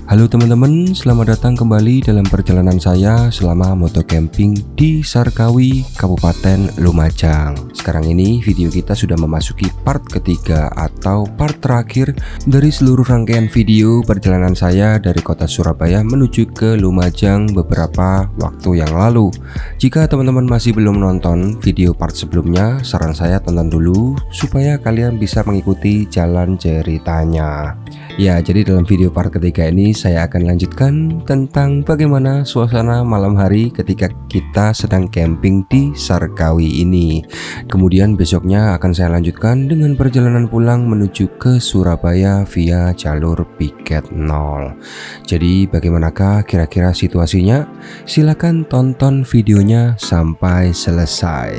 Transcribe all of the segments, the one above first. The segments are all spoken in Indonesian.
Halo teman-teman, selamat datang kembali dalam perjalanan saya selama moto camping di Sarkawi, Kabupaten Lumajang. Sekarang ini video kita sudah memasuki part ketiga atau part terakhir dari seluruh rangkaian video perjalanan saya dari kota Surabaya menuju ke Lumajang beberapa waktu yang lalu. Jika teman-teman masih belum nonton video part sebelumnya, saran saya tonton dulu supaya kalian bisa mengikuti jalan ceritanya. Ya, jadi dalam video part ketiga ini saya akan lanjutkan tentang bagaimana suasana malam hari ketika kita sedang camping di Sarkawi ini. Kemudian besoknya akan saya lanjutkan dengan perjalanan pulang menuju ke Surabaya via jalur Piket 0. Jadi bagaimanakah kira-kira situasinya? Silahkan tonton videonya sampai selesai.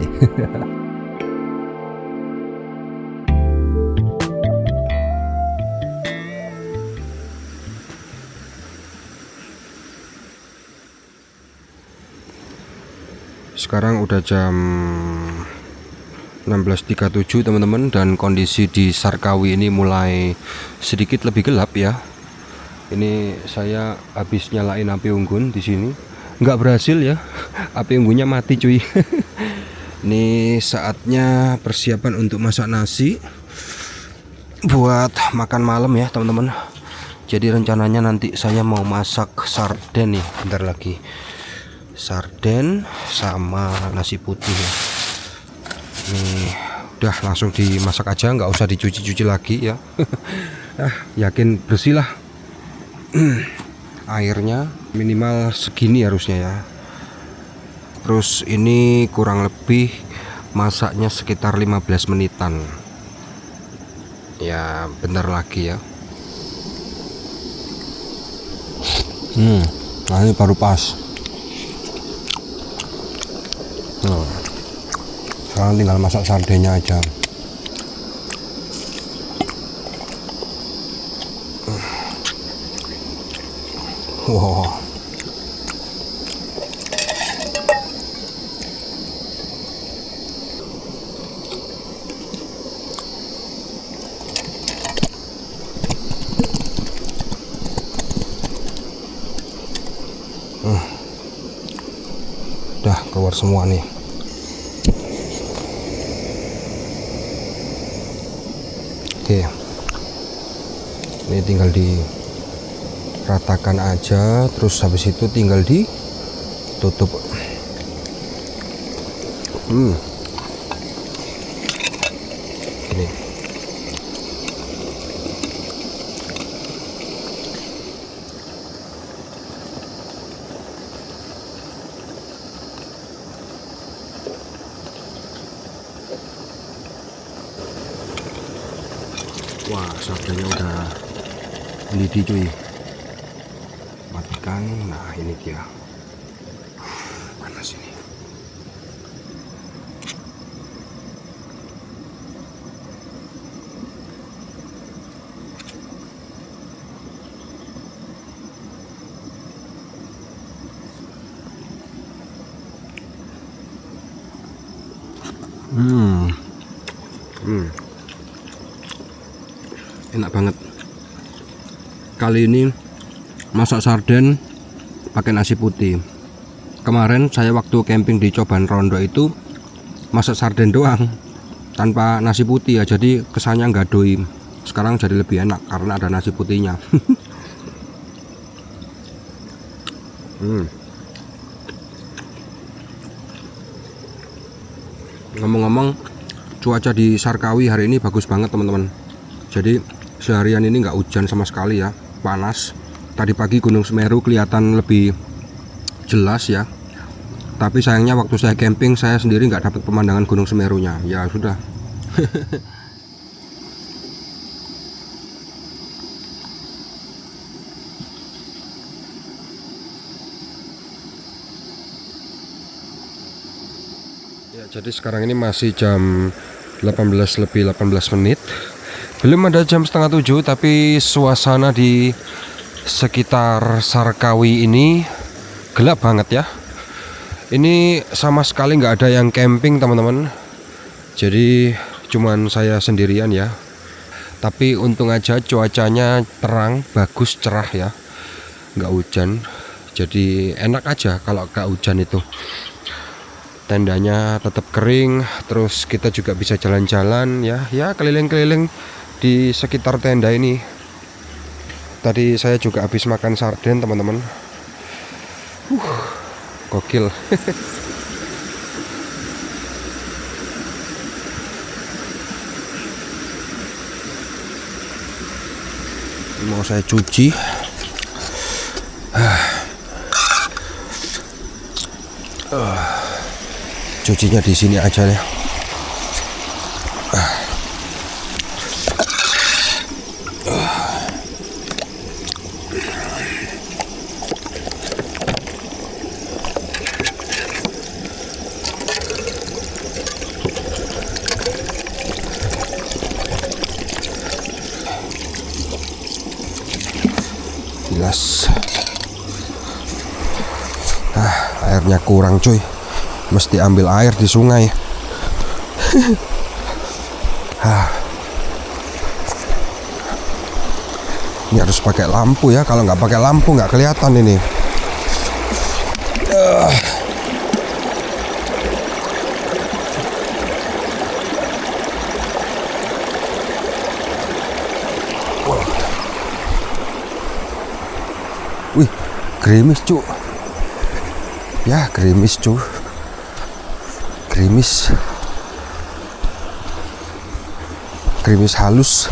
Sekarang udah jam 16.37 teman-teman, dan kondisi di Sarkawi ini mulai sedikit lebih gelap ya. Ini saya habis nyalain api unggun di sini, nggak berhasil ya, api unggunnya mati cuy. Ini saatnya persiapan untuk masak nasi buat makan malam ya teman-teman. Jadi rencananya nanti saya mau masak sarden nih, bentar lagi. Sarden sama nasi putih ya. Nih udah langsung dimasak aja, nggak usah dicuci-cuci lagi ya. Yakin bersih lah. Airnya minimal segini harusnya ya. Terus ini kurang lebih masaknya sekitar 15 menitan ya, bentar lagi ya. Nah ini baru pas. Sekarang tinggal masak sardennya aja. Wow. Udah keluar semua nih. Oke, ini tinggal diratakan aja, terus habis itu tinggal ditutup. Ini wah, sardennya udah mendidih cuy. Matikan. Nah ini dia. Panas ini. Enak banget. Kali ini masak sarden pakai nasi putih. Kemarin saya waktu camping di Coban Rondo itu masak sarden doang tanpa nasi putih ya, jadi kesannya nggak doi. Sekarang jadi lebih enak karena ada nasi putihnya. Ngomong-ngomong, cuaca di Sarkawi hari ini bagus banget teman-teman. Jadi seharian ini nggak hujan sama sekali ya, panas. Tadi pagi Gunung Semeru kelihatan lebih jelas ya, tapi sayangnya waktu saya camping saya sendiri nggak dapat pemandangan Gunung Semerunya. Ya sudah. Ya, jadi sekarang ini masih jam 18 lebih 18 menit. Belum ada jam setengah 7, tapi suasana di sekitar Sarkawi ini gelap banget ya. Ini sama sekali nggak ada yang camping teman-teman. Jadi cuman saya sendirian ya. Tapi untung aja cuacanya terang, bagus, cerah ya. nggak hujan, jadi enak aja kalau nggak hujan itu. Tendanya tetap kering, terus kita juga bisa jalan-jalan ya keliling-keliling di sekitar tenda ini. Tadi saya juga habis makan sarden teman-teman. Gokil. Mau saya cuci. Cucinya di sini aja ya. Jelas. Airnya kurang cuy. Mesti ambil air di sungai. Ini harus pakai lampu ya. Kalau nggak pakai lampu nggak kelihatan ini. Wih, gerimis cu. Ya gerimis cu. Gerimis halus.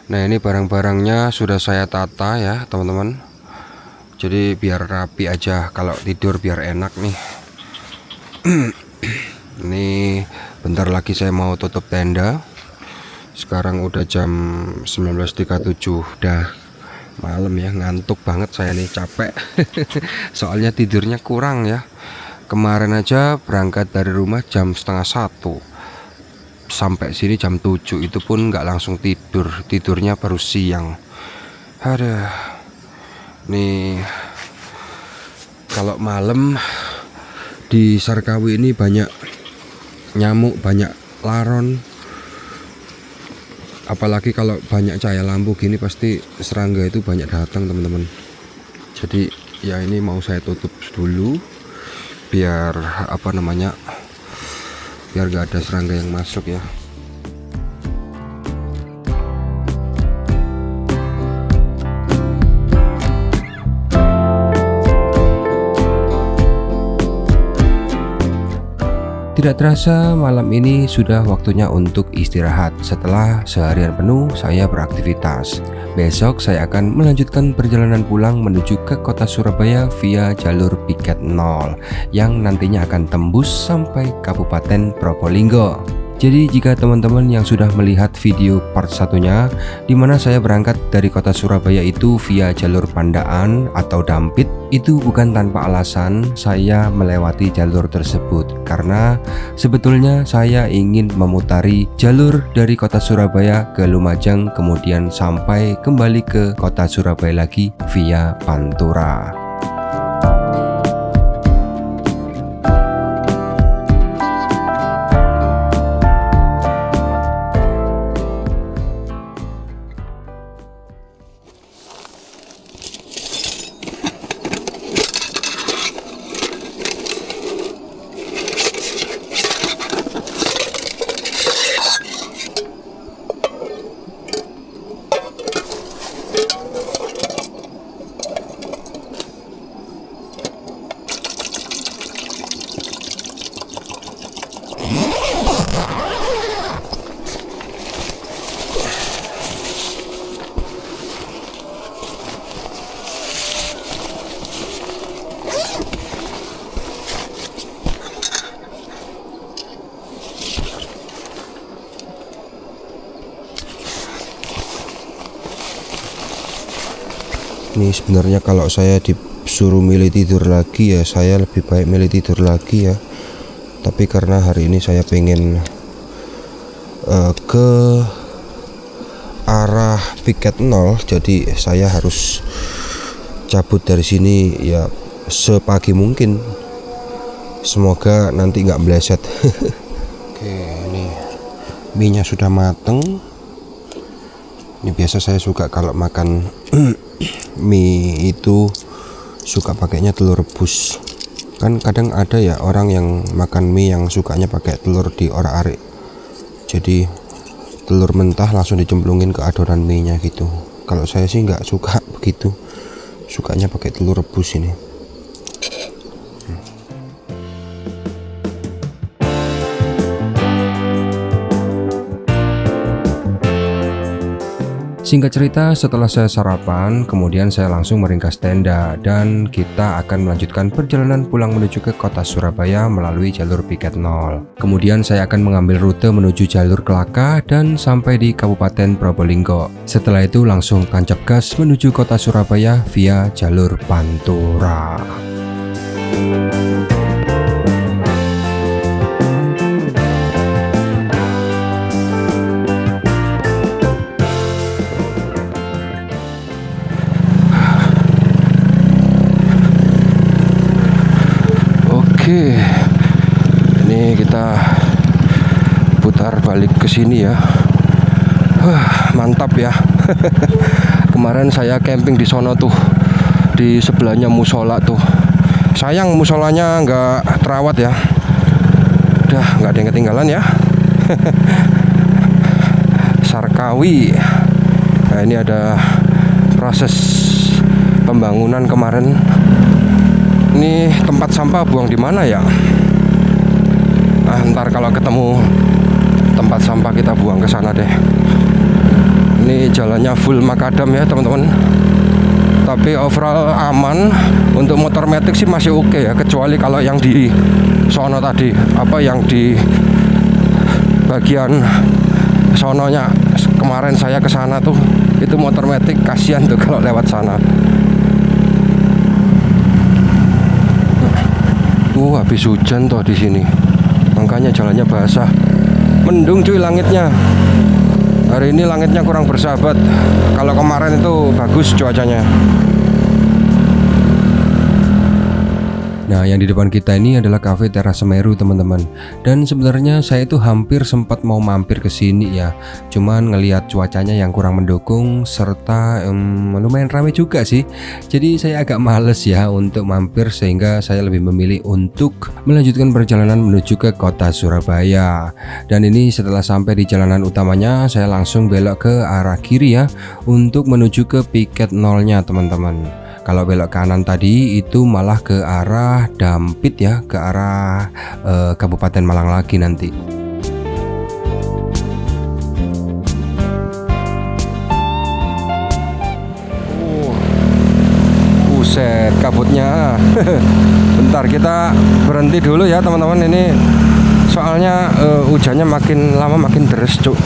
Nah ini barang-barangnya sudah saya tata ya teman-teman. Jadi biar rapi aja, kalau tidur biar enak nih. Ini bentar lagi saya mau tutup tenda. Sekarang udah jam 19.37. Udah malam ya, ngantuk banget saya nih, capek. Soalnya tidurnya kurang ya. Kemarin aja berangkat dari rumah jam 12:30. Sampai sini jam 7 itu pun nggak langsung tidur, tidurnya baru siang. Aduh, nih kalau malam di Sarkawi ini banyak nyamuk, banyak laron. Apalagi kalau banyak cahaya lampu gini pasti serangga itu banyak datang teman-teman. Jadi ya ini mau saya tutup dulu biar biar gak ada serangga yang masuk ya. Tidak terasa malam ini sudah waktunya untuk istirahat. Setelah seharian penuh saya beraktivitas. Besok saya akan melanjutkan perjalanan pulang menuju ke kota Surabaya via jalur Piket 0 yang nantinya akan tembus sampai Kabupaten Probolinggo. Jadi jika teman-teman yang sudah melihat video part satunya di mana saya berangkat dari kota Surabaya itu via jalur Pandaan atau Dampit, itu bukan tanpa alasan saya melewati jalur tersebut, karena sebetulnya saya ingin memutari jalur dari kota Surabaya ke Lumajang kemudian sampai kembali ke kota Surabaya lagi via Pantura. Ini sebenarnya kalau saya disuruh milih tidur lagi ya saya lebih baik milih tidur lagi ya. Tapi karena hari ini saya pengen ke arah piket 0, jadi saya harus cabut dari sini ya sepagi mungkin. Semoga nanti nggak meleset. Oke, ini mie-nya sudah mateng. Ini biasa saya suka kalau makan mie itu suka pakainya telur rebus. Kan kadang ada ya orang yang makan mie yang sukanya pakai telur diorak-arik. Jadi telur mentah langsung dicemplungin ke adonan mie-nya gitu. Kalau saya sih nggak suka begitu. Sukanya pakai telur rebus ini. Singkat cerita, setelah saya sarapan, kemudian saya langsung meringkas tenda dan kita akan melanjutkan perjalanan pulang menuju ke kota Surabaya melalui jalur piket 0. Kemudian saya akan mengambil rute menuju jalur Kelaka dan sampai di Kabupaten Probolinggo. Setelah itu langsung tancap gas menuju kota Surabaya via jalur Pantura. Oke, ini kita putar balik ke sini ya. Mantap ya. Kemarin saya camping di sono tuh, di sebelahnya musola tuh. Sayang musolanya nggak terawat ya. Udah nggak ada yang ketinggalan ya. Sarkawi. Nah ini ada proses pembangunan kemarin. Ini tempat sampah buang di mana ya? Nah, ntar kalau ketemu tempat sampah kita buang ke sana deh. Ini jalannya full makadam ya teman-teman. Tapi overall aman. Untuk motor matic sih masih oke ya, kecuali kalau yang di sono tadi, apa yang di bagian sononya kemarin saya ke sana tuh, itu motor matic kasihan tuh kalau lewat sana. Habis hujan toh di sini, makanya jalannya basah. Mendung cuy langitnya. Hari ini langitnya kurang bersahabat. Kalau kemarin itu bagus cuacanya. Nah, yang di depan kita ini adalah Cafe Teras Semeru, teman-teman. Dan sebenarnya saya itu hampir sempat mau mampir ke sini ya. Cuman ngelihat cuacanya yang kurang mendukung serta lumayan ramai juga sih. Jadi saya agak males ya untuk mampir, sehingga saya lebih memilih untuk melanjutkan perjalanan menuju ke kota Surabaya. Dan ini setelah sampai di jalanan utamanya, saya langsung belok ke arah kiri ya untuk menuju ke piket 0-nya, teman-teman. Kalau belok kanan tadi itu malah ke arah Dampit ya, ke arah Kabupaten Malang lagi nanti. Buset kabutnya. Bentar kita berhenti dulu ya teman-teman, ini soalnya hujannya makin lama makin deres cuk.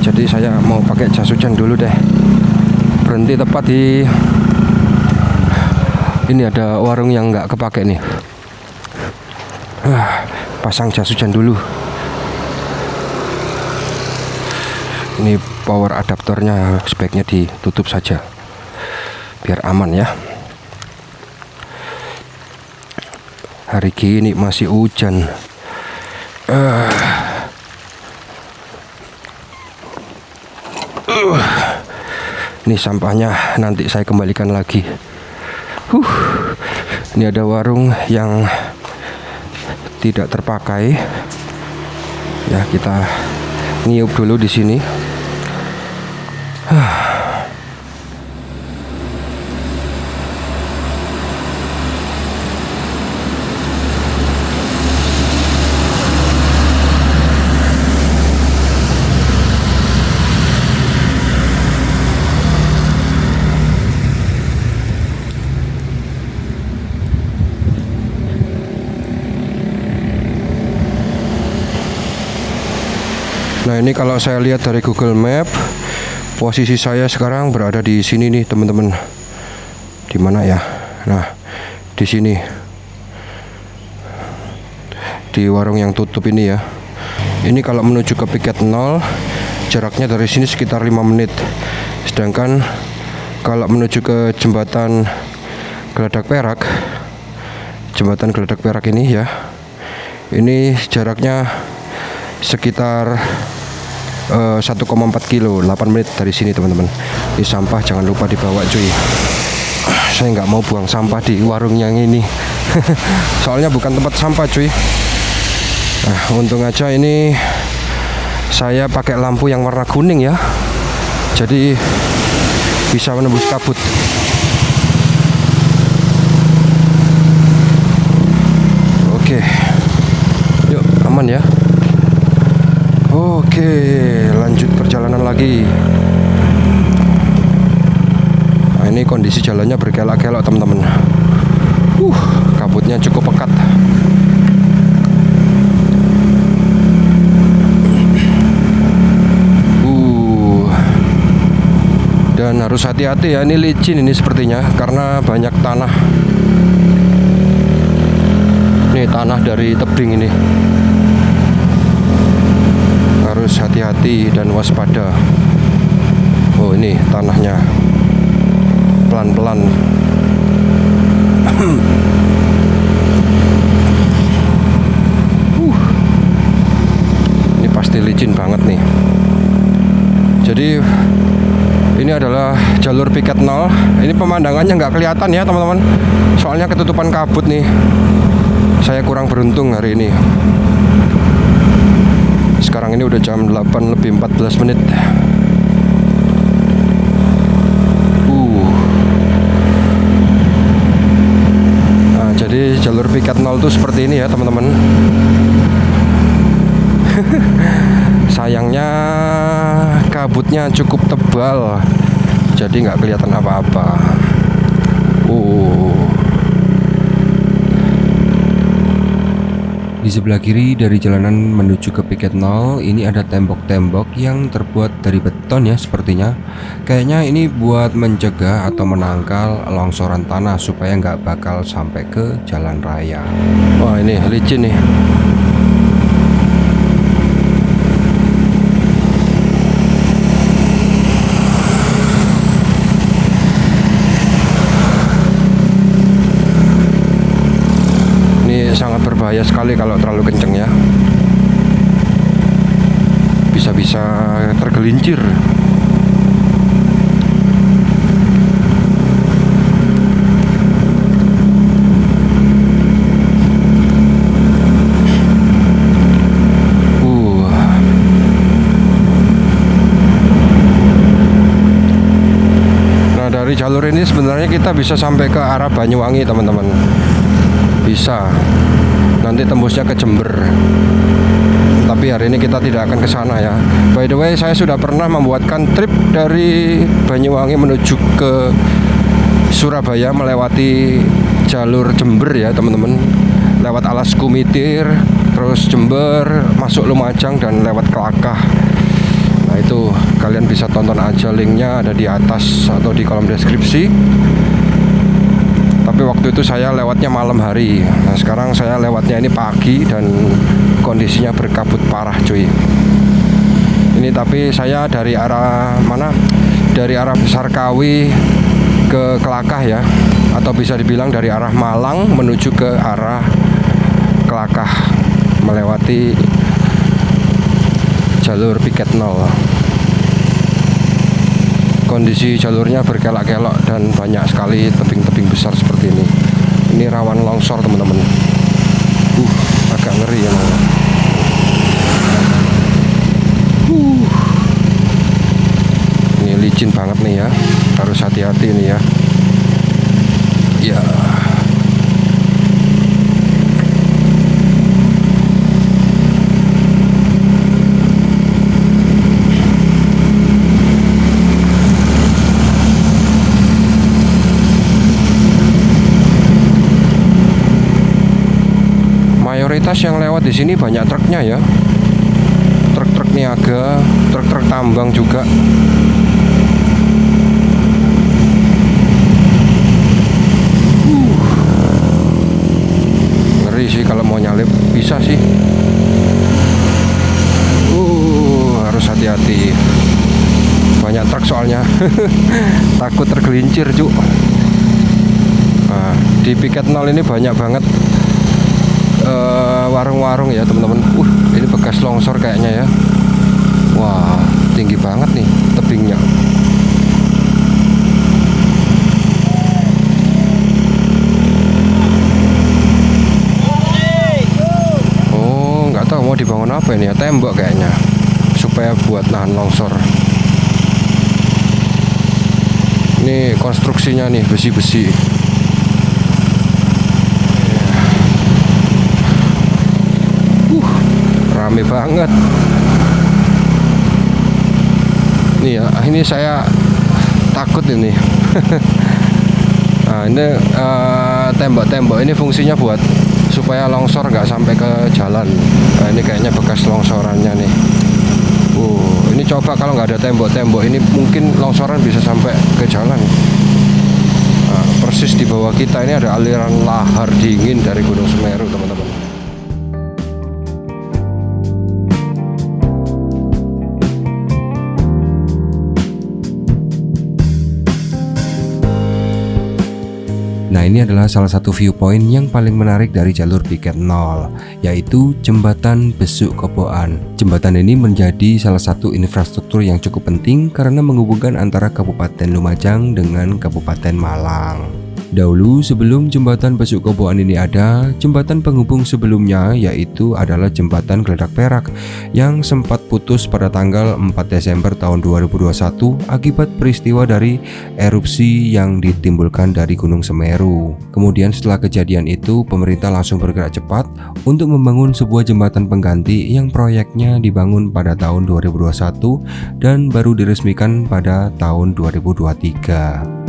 Jadi saya mau pakai jas hujan dulu deh. Berhenti tepat di ini, ada warung yang nggak kepake nih. Pasang jas hujan dulu. Ini power adaptornya sebaiknya ditutup saja biar aman ya. Hari gini masih hujan. Ini sampahnya nanti saya kembalikan lagi. Ini ada warung yang tidak terpakai. Ya, kita ngiup dulu di sini. Nah ini kalau saya lihat dari Google Map, Posisi saya sekarang berada di sini nih teman-teman. Di mana ya? Nah, di sini. Di warung yang tutup ini ya. Ini kalau menuju ke piket 0 jaraknya dari sini sekitar 5 menit. Sedangkan kalau menuju ke jembatan Geladak Perak, jembatan Geladak Perak ini ya, ini jaraknya sekitar 1,4 kilo, 8 menit dari sini teman-teman. Ini sampah jangan lupa dibawa cuy. Saya nggak mau buang sampah di warung yang ini. Soalnya bukan tempat sampah cuy. Nah, untung aja ini saya pakai lampu yang warna kuning ya. Jadi bisa menembus kabut. Oke. Yuk, aman ya. Oke, lanjut perjalanan lagi. Nah, ini kondisi jalannya berkelok-kelok teman-teman. Kabutnya cukup pekat. Dan harus hati-hati ya, ini licin ini sepertinya karena banyak tanah. Ini tanah dari tebing ini. Harus hati-hati dan waspada. Oh, ini tanahnya pelan-pelan. Ini pasti licin banget nih. Jadi ini adalah jalur piket 0. Ini pemandangannya nggak kelihatan ya teman-teman, soalnya ketutupan kabut nih. Saya kurang beruntung hari ini. Sekarang ini udah jam 8 lebih 14 menit. Nah, jadi jalur piket 0 tuh seperti ini ya teman-teman. Sayangnya kabutnya cukup tebal, jadi nggak kelihatan apa-apa. Di sebelah kiri dari jalanan menuju ke piket 0 ini ada tembok-tembok yang terbuat dari beton ya sepertinya. Kayaknya ini buat mencegah atau menangkal longsoran tanah supaya nggak bakal sampai ke jalan raya. Wah, ini licin nih. Sangat berbahaya sekali kalau terlalu kenceng ya, bisa-bisa tergelincir. Nah, dari jalur ini sebenarnya kita bisa sampai ke arah Banyuwangi teman-teman. Bisa, nanti tembusnya ke Jember. Tapi hari ini kita tidak akan ke sana ya. By the way, saya sudah pernah membuatkan trip dari Banyuwangi menuju ke Surabaya melewati jalur Jember ya teman-teman. Lewat Alas Kumitir, terus Jember, masuk Lumajang dan lewat Kelakah. Nah, itu kalian bisa tonton aja, linknya ada di atas atau di kolom deskripsi. Tapi waktu itu saya lewatnya malam hari. Nah, sekarang saya lewatnya ini pagi dan kondisinya berkabut parah cuy. Ini tapi saya dari arah mana? Dari arah Sarkawi ke Kelakah ya, atau bisa dibilang dari arah Malang menuju ke arah Kelakah, melewati jalur piket 0. Kondisi jalurnya berkelok-kelok dan banyak sekali tebing-tebing besar seperti ini. Ini rawan longsor teman-teman. Agak ngeri ya. Ini licin banget nih ya. Harus hati-hati nih ya. Ya. Mayoritas yang lewat di sini banyak truknya ya, truk-truk niaga, truk-truk tambang juga. kayaknya. Takut tergelincir cuk. Nah, di piket 0 ini banyak banget warung-warung ya teman-teman. Ini bekas longsor kayaknya ya. Wah, tinggi banget nih tebingnya. Oh, nggak tahu mau dibangun apa ini ya, tembok kayaknya, supaya buat nahan longsor. Ini konstruksinya nih, besi-besi. Rame banget. Nih ya, ini saya takut ini. Nah, ini tembok-tembok ini fungsinya buat supaya longsor nggak sampai ke jalan. Nah, ini kayaknya bekas longsorannya nih. Ini coba kalau nggak ada tembok-tembok ini mungkin longsoran bisa sampai ke jalan. Nah, persis di bawah kita ini ada aliran lahar dingin dari Gunung Semeru, teman-teman. Nah, ini adalah salah satu viewpoint yang paling menarik dari jalur piket 0, yaitu Jembatan Besuk Koboan. Jembatan ini menjadi salah satu infrastruktur yang cukup penting karena menghubungkan antara Kabupaten Lumajang dengan Kabupaten Malang. Dahulu sebelum Jembatan Besuk Koboan ini ada, jembatan penghubung sebelumnya yaitu adalah Jembatan Geledak Perak yang sempat putus pada tanggal 4 Desember tahun 2021 akibat peristiwa dari erupsi yang ditimbulkan dari Gunung Semeru. Kemudian setelah kejadian itu, pemerintah langsung bergerak cepat untuk membangun sebuah jembatan pengganti yang proyeknya dibangun pada tahun 2021 dan baru diresmikan pada tahun 2023.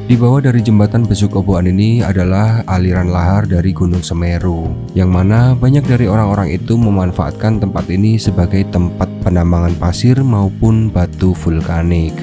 Di bawah dari Jembatan Besuk Koboan ini adalah aliran lahar dari Gunung Semeru, yang mana banyak dari orang-orang itu memanfaatkan tempat ini sebagai tempat penambangan pasir maupun batu vulkanik.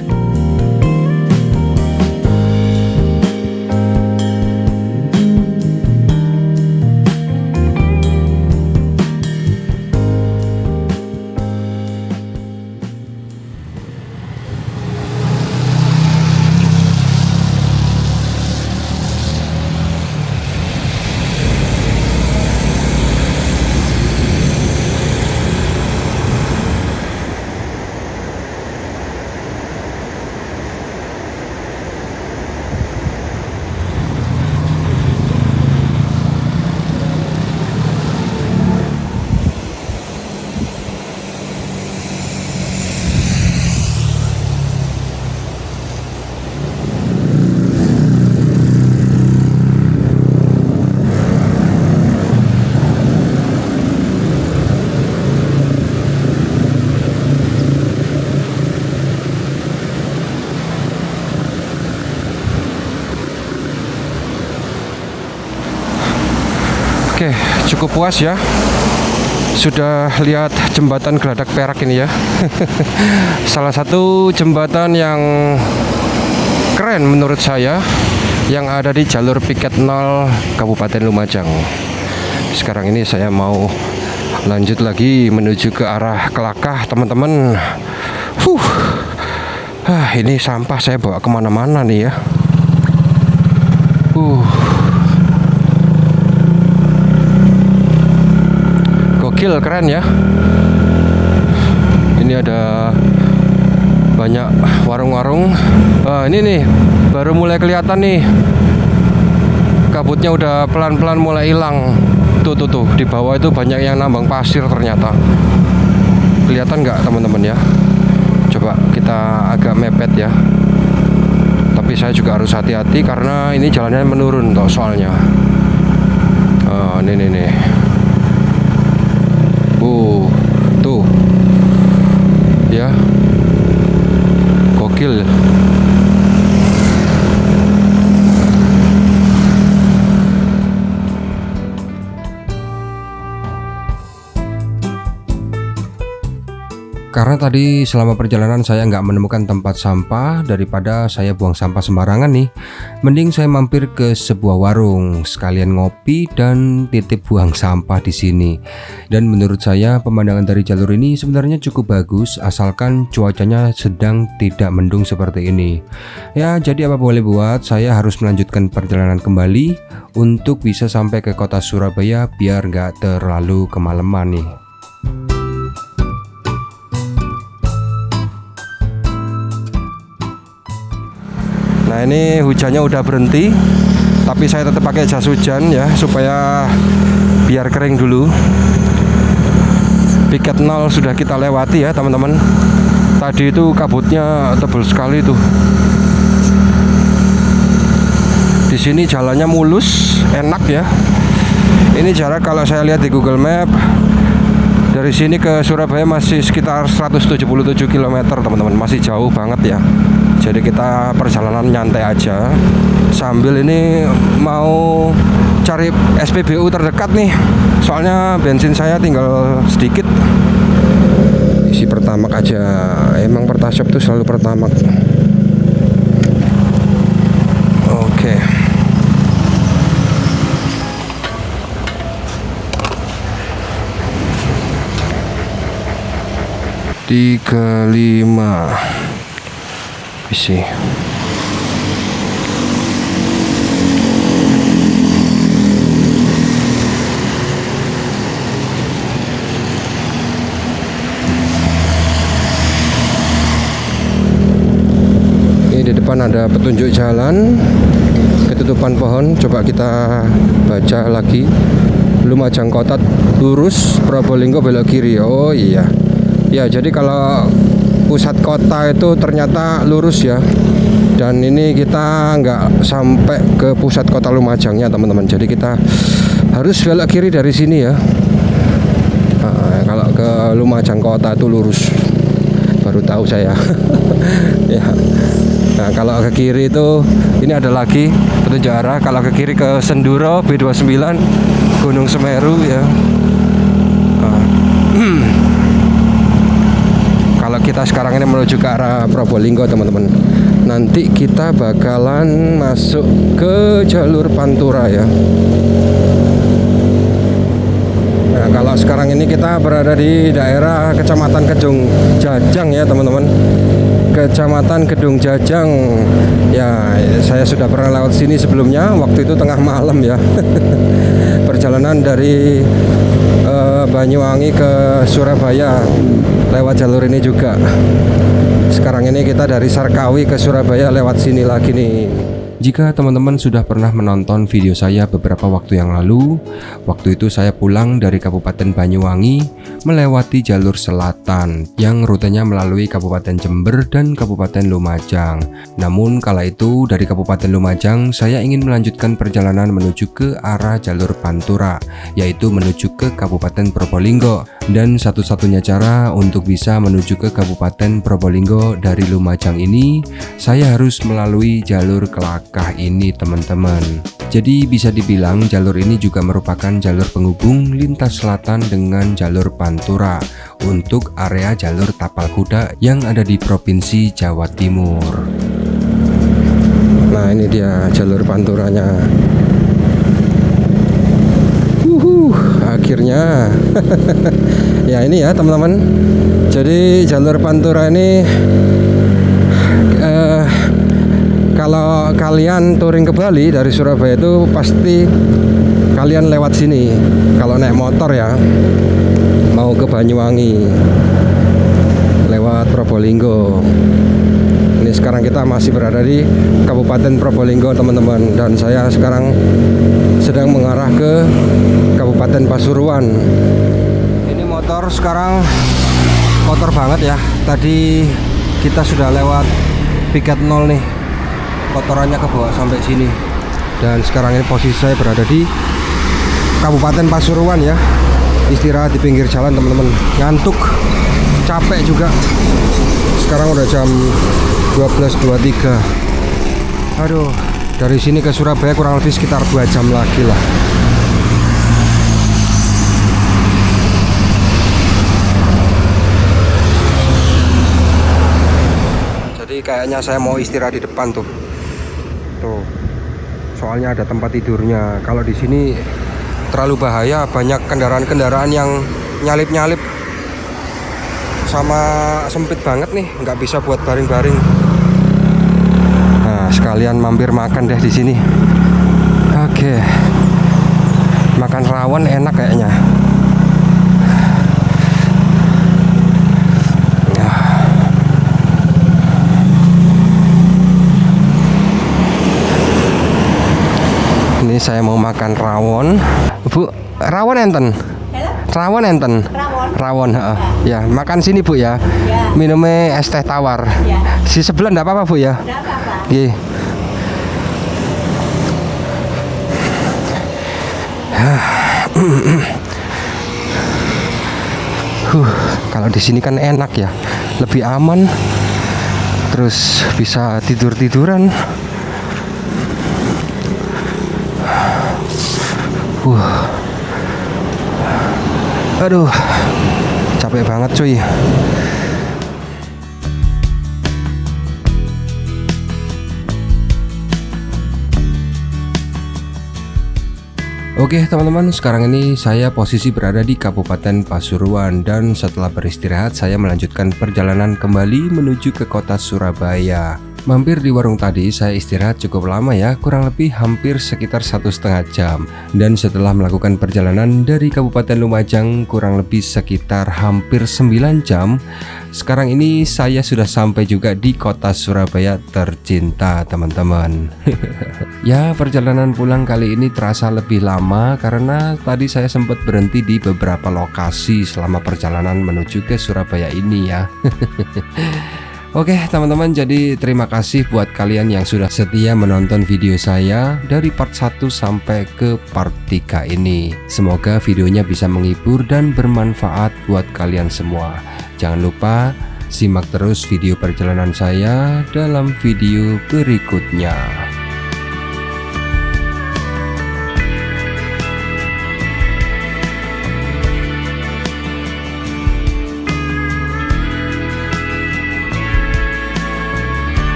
Oke, cukup puas ya. Sudah lihat jembatan Geledak Perak ini ya. Salah satu jembatan yang keren menurut saya yang ada di jalur piket 0 Kabupaten Lumajang. Sekarang ini saya mau lanjut lagi menuju ke arah Kelakah, teman-teman. Ini sampah saya bawa kemana-mana nih ya. Gokil, keren ya. Ini ada banyak warung-warung. Ini nih baru mulai kelihatan nih, kabutnya udah pelan-pelan mulai hilang. Tuh di bawah itu banyak yang nambang pasir ternyata. Kelihatan nggak teman-teman ya? Coba kita agak mepet ya. Tapi saya juga harus hati-hati karena ini jalannya menurun toh soalnya. Nih. Tuh ya, gokil. Karena tadi selama perjalanan saya nggak menemukan tempat sampah, daripada saya buang sampah sembarangan nih, mending saya mampir ke sebuah warung sekalian ngopi dan titip buang sampah di sini. Dan menurut saya pemandangan dari jalur ini sebenarnya cukup bagus asalkan cuacanya sedang tidak mendung seperti ini. Ya, jadi apa boleh buat, saya harus melanjutkan perjalanan kembali untuk bisa sampai ke kota Surabaya biar nggak terlalu kemalaman nih. Nah, ini hujannya udah berhenti, tapi saya tetap pakai jas hujan ya supaya biar kering dulu. Piket 0 sudah kita lewati ya teman-teman. Tadi itu kabutnya tebal sekali tuh. Di sini jalannya mulus, enak ya. Ini jarak kalau saya lihat di Google Map dari sini ke Surabaya masih sekitar 177 km teman-teman, masih jauh banget ya. Jadi kita perjalanan nyantai aja sambil ini mau cari SPBU terdekat nih. Soalnya bensin saya tinggal sedikit. Isi Pertamax aja. Emang Pertashop tuh selalu Pertamax. Oke. Tiga 5 isi. Ini di depan ada petunjuk jalan, ketutupan pohon. Coba kita baca lagi. Lumajang Kota lurus, Probolinggo belok kiri. Oh iya. Ya, jadi kalau pusat kota itu ternyata lurus ya. Dan ini kita nggak sampai ke pusat kota Lumajangnya teman-teman. Jadi kita harus belok kiri dari sini ya. Nah, kalau ke Lumajang Kota itu lurus. Baru tahu saya. Ya. Nah, kalau ke kiri itu ini ada lagi petunjuk arah. Kalau ke kiri ke Senduro B29 Gunung Semeru ya. Kalau kita sekarang ini menuju ke arah Probolinggo teman-teman. Nanti kita bakalan masuk ke jalur Pantura ya. Nah, kalau sekarang ini kita berada di daerah Kecamatan Kedung Jajang ya teman-teman. Kecamatan Kedung Jajang. Ya, saya sudah pernah lewat sini sebelumnya. Waktu itu tengah malam ya. Perjalanan dari Banyuwangi ke Surabaya lewat jalur ini juga. Sekarang ini kita dari Sarkawi ke Surabaya lewat sini lagi nih. Jika teman-teman sudah pernah menonton video saya beberapa waktu yang lalu, waktu itu saya pulang dari Kabupaten Banyuwangi melewati jalur selatan yang rutenya melalui Kabupaten Jember dan Kabupaten Lumajang. Namun kala itu dari Kabupaten Lumajang saya ingin melanjutkan perjalanan menuju ke arah jalur Pantura, yaitu menuju ke Kabupaten Probolinggo. Dan satu-satunya cara untuk bisa menuju ke Kabupaten Probolinggo dari Lumajang ini, saya harus melalui jalur Kelakah ini teman-teman. Jadi bisa dibilang jalur ini juga merupakan jalur penghubung lintas selatan dengan jalur Pantura untuk area jalur tapal kuda yang ada di Provinsi Jawa Timur. Nah, ini dia jalur Panturanya. Akhirnya ya ini ya teman-teman. Jadi jalur Pantura ini kalau kalian touring ke Bali dari Surabaya itu pasti kalian lewat sini. Kalau naik motor ya, mau ke Banyuwangi lewat Probolinggo. Ini sekarang kita masih berada di Kabupaten Probolinggo teman-teman. Dan saya sekarang sedang mengarah ke Kabupaten Pasuruan. Ini motor sekarang kotor banget ya. Tadi kita sudah lewat piket 0 nih. Kotorannya ke bawah sampai sini. Dan sekarang ini posisi saya berada di Kabupaten Pasuruan ya. Istirahat di pinggir jalan teman-teman. Ngantuk, capek juga. Sekarang udah jam 12.23. Aduh, dari sini ke Surabaya kurang lebih sekitar 2 jam lagi lah. Jadi kayaknya saya mau istirahat di depan tuh. Tuh. Soalnya ada tempat tidurnya. Kalau di sini terlalu bahaya, banyak kendaraan-kendaraan yang nyalip-nyalip. Sama sempit banget nih, nggak bisa buat baring-baring. Nah, sekalian mampir makan deh di sini. Oke. Makan rawon enak kayaknya. Ini saya mau makan rawon. Bu, rawon enten? Rawon enten? Rawon, ya. Makan sini Bu ya. Minumnya es teh tawar. Si sebelah enggak apa-apa Bu ya? Enggak apa-apa. Nggih. Kalau di sini kan enak ya, lebih aman, terus bisa tidur-tiduran. Aduh, capek banget cuy. Oke teman-teman, sekarang ini saya posisi berada di Kabupaten Pasuruan dan setelah beristirahat saya melanjutkan perjalanan kembali menuju ke kota Surabaya. Mampir di warung tadi saya istirahat cukup lama ya, kurang lebih hampir sekitar 1,5 jam. Dan setelah melakukan perjalanan dari Kabupaten Lumajang kurang lebih sekitar hampir 9 jam, sekarang ini saya sudah sampai juga di kota Surabaya tercinta teman-teman. Ya, perjalanan pulang kali ini terasa lebih lama karena tadi saya sempat berhenti di beberapa lokasi selama perjalanan menuju ke Surabaya ini ya. Oke teman-teman, jadi terima kasih buat kalian yang sudah setia menonton video saya dari part 1 sampai ke part 3 ini. Semoga videonya bisa menghibur dan bermanfaat buat kalian semua. Jangan lupa simak terus video perjalanan saya dalam video berikutnya.